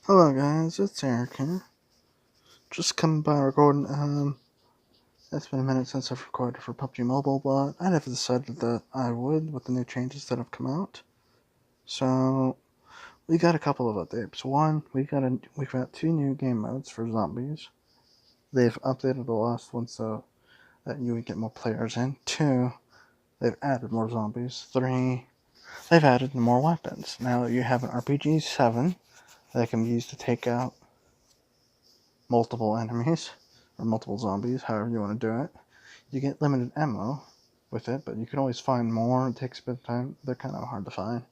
Hello guys, it's Eric here. Just coming by recording. It's been a minute since I've recorded for PUBG Mobile, but I never decided that I would with the new changes that have come out. So we got a couple of updates. One, we've got two new game modes for zombies. They've updated the last one so that you would get more players in. Two, they've added more zombies. Three, they've added more weapons. Now you have an RPG 7 that can be used to take out multiple enemies, or multiple zombies, however you want to do it. You get limited ammo with it, but you can always find more. It takes a bit of time. They're kind of hard to find.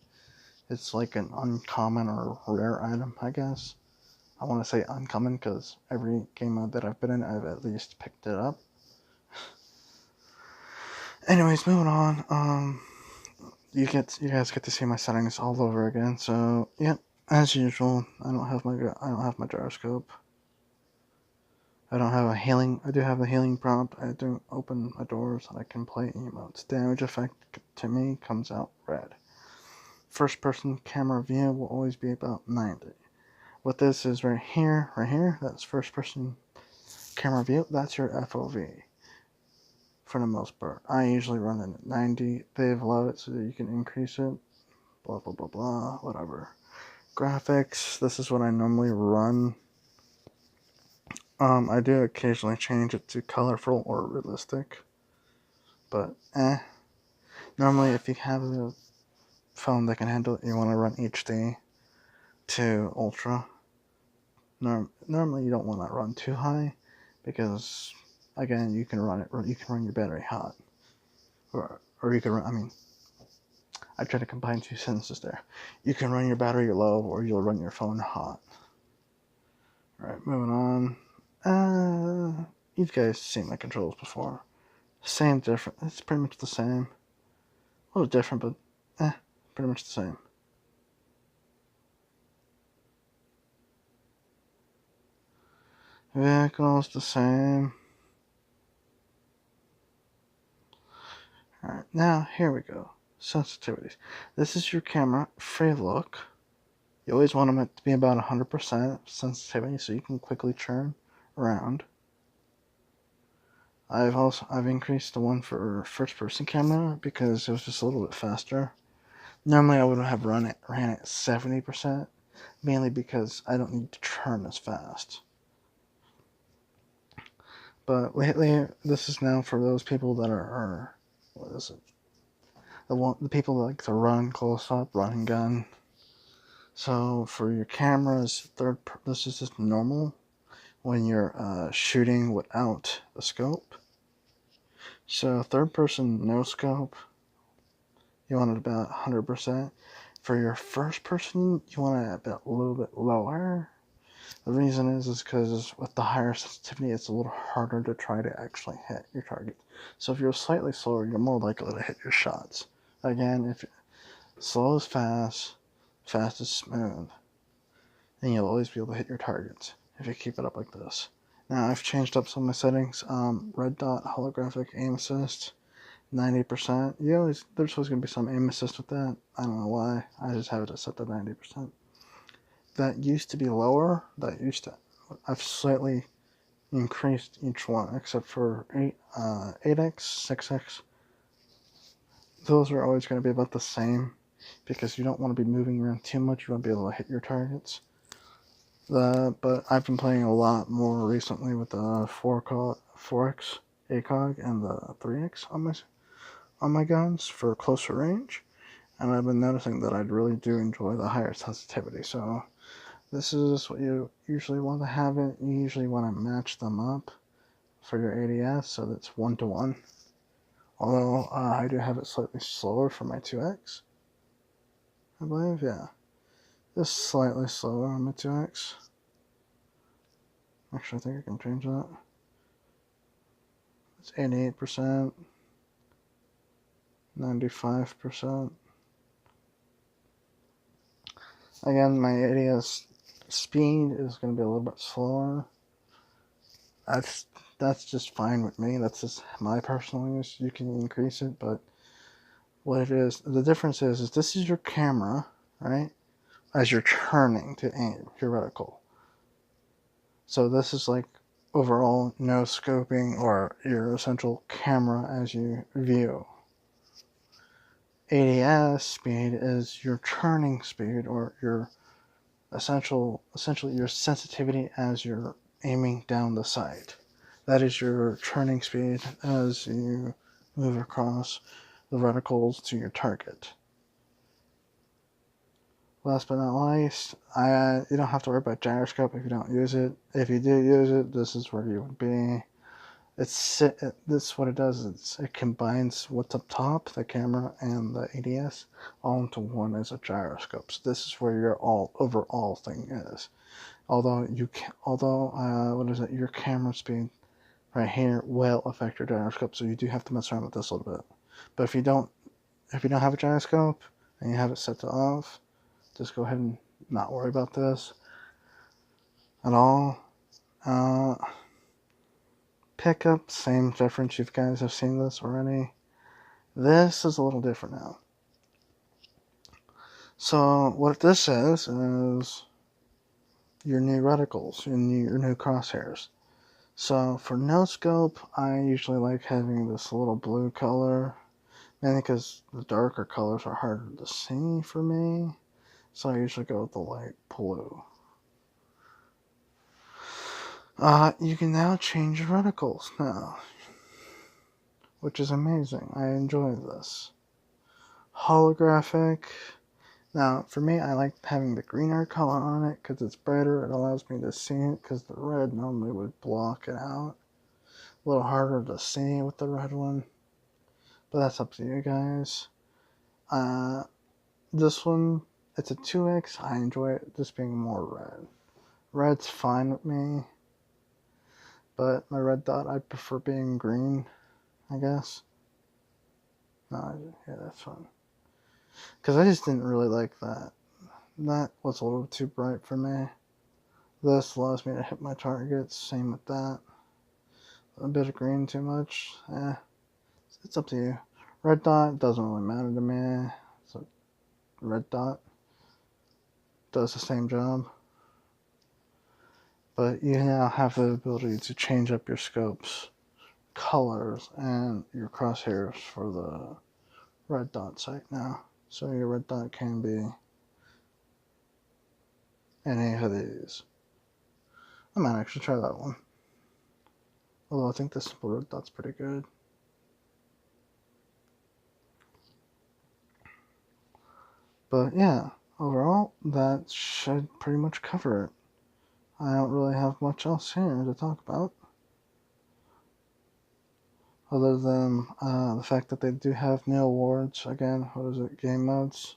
It's like an uncommon or rare item, I guess. I want to say uncommon because every game mode that I've been in, I've at least picked it up. Anyways, moving on. You guys get to see my settings all over again. So, yeah, as usual, I don't have my gyroscope. I do have a healing prompt. I do open my doors and I can play emotes. Damage effect to me comes out red. First person camera view will always be about 90. What this is right here, that's first person camera view. That's your FOV for the most part. I usually run it at 90. They've allowed it so that you can increase it. Blah, blah, blah, blah, whatever. Graphics, this is what I normally run. I do occasionally change it to colorful or realistic, but Normally, if you have a phone that can handle it, you want to run HD to Ultra. Normally, you don't want to run too high because, again, you can run your battery hot, or you can run. I mean, I try to combine two sentences there. You can run your battery low, or you'll run your phone hot. All right, moving on. You guys seen my controls before. Same, different. It's pretty much the same. A little different, but pretty much the same. Vehicles the same. Alright, now here we go. Sensitivities. This is your camera free look. You always want them to be about 100% sensitivity so you can quickly turn around. I've increased the one for first person camera because it was just a little bit faster. Normally I would have ran at 70%, mainly because I don't need to turn as fast. But lately, this is now for those people that are what is it? The people that like to run close up, run and gun. So for your cameras, this is just normal when you're shooting without a scope. So third person no scope, you want it about 100%. For your first person, you want it about a little bit lower. The reason is because with the higher sensitivity, it's a little harder to try to actually hit your target. So if you're slightly slower, you're more likely to hit your shots. Again, if slow is fast, fast is smooth, then you'll always be able to hit your targets if you keep it up like this. Now I've changed up some of my settings. Red dot holographic aim assist, 90%. There's always going to be some aim assist with that. I don't know why. I just have it set to 90%. That used to be lower. I've slightly increased each one except for 8x, 6x. Those are always going to be about the same because you don't want to be moving around too much. You want to be able to hit your targets. But I've been playing a lot more recently with the 4x ACOG and the 3x on my guns for closer range, and I've been noticing that I really do enjoy the higher sensitivity. So this is what you usually want to have it. You usually want to match them up for your ADS so that's 1-to-1. Although I do have it slightly slower for my 2x, I believe. Yeah, just slightly slower on my 2x. Actually, I think I can change that. It's 88%, 95%. Again, my ADS speed is going to be a little bit slower. That's just fine with me. That's just my personal use. You can increase it, but what it is, the difference is this is your camera, right? as you're turning to aim your reticle. So this is like overall no scoping or your essential camera as you view. ADS speed is your turning speed or your essentially your sensitivity as you're aiming down the sight. That is your turning speed as you move across the reticles to your target. Last but not least, you don't have to worry about gyroscope if you don't use it. If you do use it, this is where you would be. This what it does is it combines what's up top, the camera and the ADS, all into one as a gyroscope. So this is where your overall thing is. Although what is it? Your camera speed right here will affect your gyroscope, so you do have to mess around with this a little bit. But if you don't have a gyroscope and you have it set to off, just go ahead and not worry about this at all. Pickup, same difference. You guys have seen this already. This is a little different now. So what this is your new reticles, your new crosshairs. So for no scope, I usually like having this little blue color, mainly because the darker colors are harder to see for me. So I usually go with the light blue. You can now change your reticles now, which is amazing. I enjoy this. Holographic. Now, for me, I like having the greener color on it because it's brighter. It allows me to see it because the red normally would block it out. A little harder to see with the red one, but that's up to you guys. This one, it's a 2X. I enjoy it just being more red. Red's fine with me, but my red dot, I prefer being green, I guess. No, yeah, that's fine. Because I just didn't really like that. That was a little too bright for me. This allows me to hit my targets. Same with that. A bit of green too much. It's up to you. Red dot doesn't really matter to me. So red dot does the same job. But you now have the ability to change up your scopes, colors, and your crosshairs for the red dot sight now. So your red dot can be any of these. I might actually try that one. Although I think the simple red dot's pretty good. But yeah, overall, that should pretty much cover it. I don't really have much else here to talk about. Other than the fact that they do have new awards. Again, what is it? Game modes.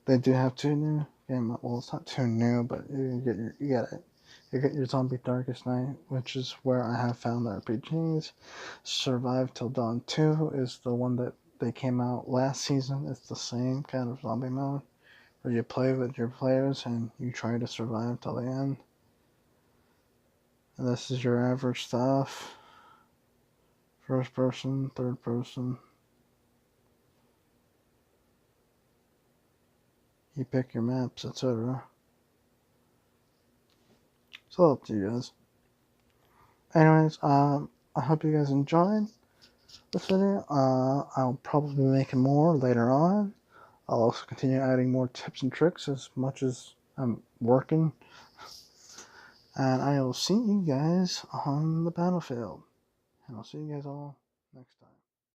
They do have 2 new game modes. Well, it's not 2 new, but you get it. You get your Zombie Darkest Night, which is where I have found the RPGs. Survive Till Dawn 2 is the one that they came out last season. It's the same kind of zombie mode where you play with your players and you try to survive till the end. And this is your average stuff. First person, third person. You pick your maps, etc. So up to you guys. Anyways, I hope you guys enjoyed this video. I'll probably be making more later on. I'll also continue adding more tips and tricks as much as I'm working. And I will see you guys on the battlefield. And I'll see you guys all next time.